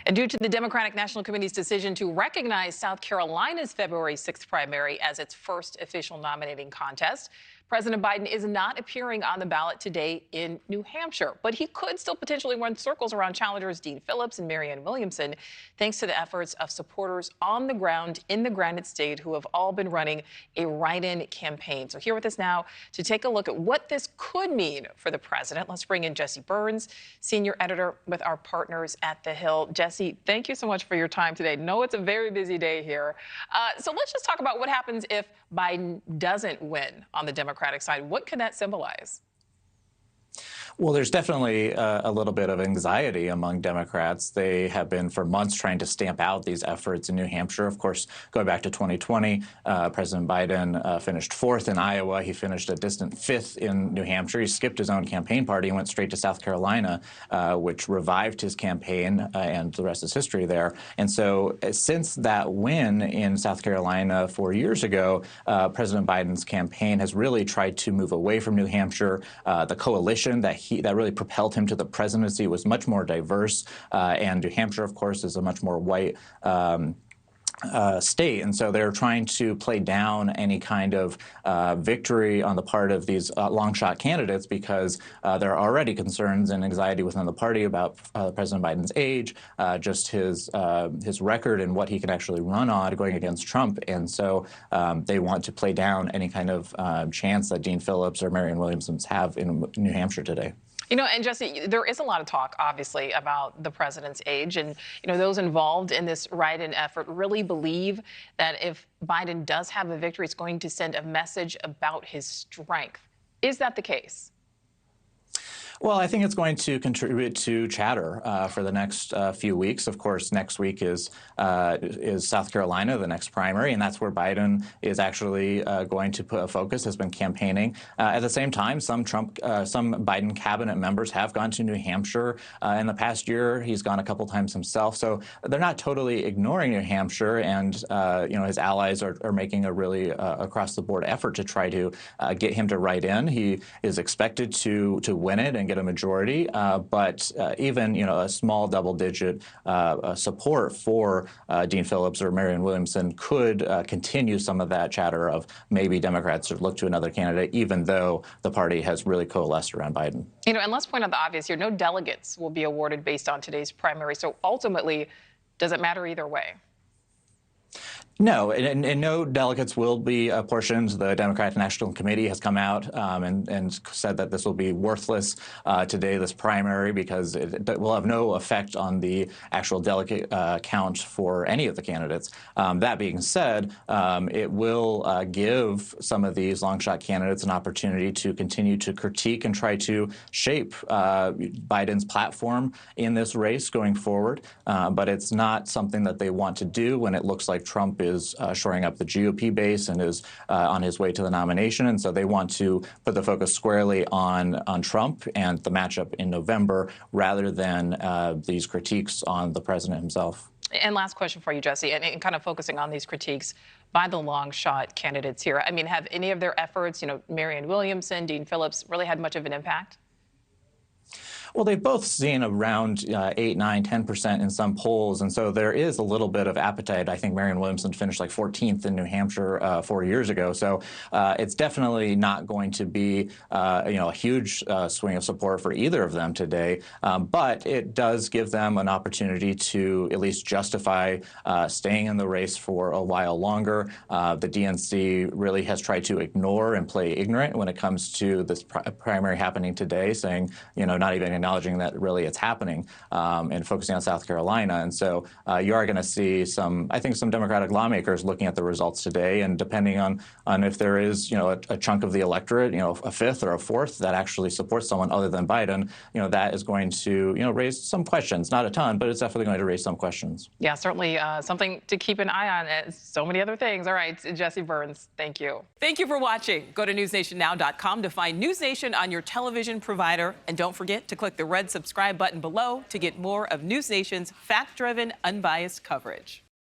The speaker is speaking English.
And due to the Democratic National Committee's decision to recognize South Carolina's February 6th primary as its first official nominating contest, President Biden is not appearing on the ballot today in New Hampshire, but he could still potentially run circles around challengers Dean Phillips and Marianne Williamson, thanks to the efforts of supporters on the ground in the Granite State who have all been running a write-in campaign. So here with us now to take a look at what this could mean for the president, let's bring in Jesse Byrnes, senior editor with our partners at The Hill. Jesse, thank you so much for your time today. No, it's a very busy day here. So let's just talk about what happens if Biden doesn't win on the Democratic side. What could that symbolize? Well, there's definitely a little bit of anxiety among Democrats. They have been for months trying to stamp out these efforts in New Hampshire. Of course, going back to 2020, President Biden finished fourth in Iowa. He finished a distant fifth in New Hampshire. He skipped his own campaign party and went straight to South Carolina, which revived his campaign, and the rest is history there. And so since that win in South Carolina 4 years ago, President Biden's campaign has really tried to move away from New Hampshire. The coalition that really propelled him to the presidency was much more diverse, and New Hampshire, of course, is a much more white state, and so they're trying to play down any kind of victory on the part of these long-shot candidates because there are already concerns and anxiety within the party about President Biden's age, just his record and what he can actually run on going against Trump, and so they want to play down any kind of chance that Dean Phillips or Marianne Williamson have in New Hampshire today. You know, and Jesse, there is a lot of talk, obviously, about the president's age. And, you know, those involved in this write-in effort really believe that if Biden does have a victory, it's going to send a message about his strength. Is that the case? Well, I think it's going to contribute to chatter for the next few weeks. Of course, next week is South Carolina, the next primary, and that's where Biden is actually going to put a focus, has been campaigning. At the same time, some Biden cabinet members have gone to New Hampshire. In the past year, he's gone a couple times himself. So they're not totally ignoring New Hampshire, and you know, his allies are making a really across-the-board effort to try to get him to write in. He is expected to win it and get a majority, but even a small double-digit support for Dean Phillips or Marianne Williamson could continue some of that chatter of maybe Democrats should look to another candidate, even though the party has really coalesced around Biden. You know, and let's point out the obvious here: no delegates will be awarded based on today's primary. So ultimately, does it matter either way? No, and no delegates will be apportioned. The Democratic National Committee has come out and said that this will be worthless today, this primary, because it will have no effect on the actual delegate count for any of the candidates. That being said, it will give some of these long-shot candidates an opportunity to continue to critique and try to shape Biden's platform in this race going forward. But it's not something that they want to do when it looks like Trump is shoring up the GOP base and is on his way to the nomination. And so they want to put the focus squarely on Trump and the matchup in November rather than these critiques on the president himself. And last question for you, Jesse, and kind of focusing on these critiques by the long shot candidates here. I mean, have any of their efforts, Marianne Williamson, Dean Phillips, really had much of an impact? Well, they've both seen around 8, 9, 10% in some polls, and so there is a little bit of appetite. I think Marianne Williamson finished like 14th in New Hampshire 4 years ago, so it's definitely not going to be a huge swing of support for either of them today. But it does give them an opportunity to at least justify staying in the race for a while longer. The DNC really has tried to ignore and play ignorant when it comes to this primary happening today, saying not even acknowledging that really it's happening and focusing on South Carolina. And so you are going to see some Democratic lawmakers looking at the results today, and depending on if there is, a chunk of the electorate, a fifth or a fourth that actually supports someone other than Biden, that is going to, raise some questions. Not a ton, but it's definitely going to raise some questions. Yeah, certainly something to keep an eye on, as so many other things. All right, Jesse Byrnes, thank you. Thank you for watching. Go to newsnationnow.com to find News Nation on your television provider, and don't forget to click the red subscribe button below to get more of News Nation's fact-driven, unbiased coverage.